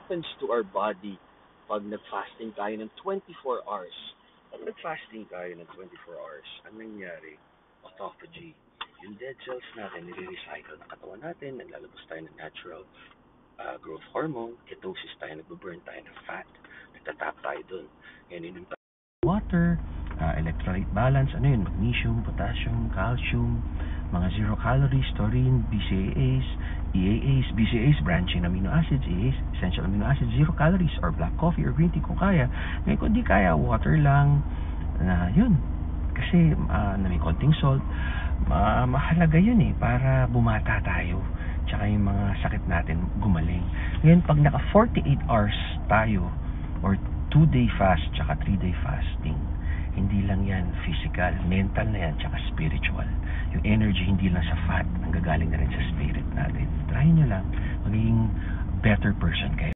happens to our body pag nag-fasting tayo ng 24 hours? Pag nag-fasting tayo ng 24 hours, ang nangyari? Autophagy. Yung dead cells natin, nire-recycle ng katawan natin, naglalabas tayo ng natural growth hormone, ketosis tayo, nagbo-burn tayo ng fat, nagtatap tayo dun. Yan, inom tayo water, electrolyte balance, ano yun, magnesium, potassium, calcium, mga zero calories, taurine, BCAAs, EAAs, BCAAs, branching amino acids, EAAs, essential amino acids, zero calories, or black coffee or green tea kung kaya. Ngayon kung di kaya, water lang, yun. Kasi na may konting salt, mahalaga yun para bumata tayo. Tsaka yung mga sakit natin gumaling. Ngayon pag naka 48 hours tayo, or 2-day fast, tsaka 3-day fasting, hindi lang yan physical, mental na yan, tsaka spiritual. Yung energy hindi lang sa fat, nanggagaling na rin sa spirit natin. Try nyo lang, magiging better person kayo.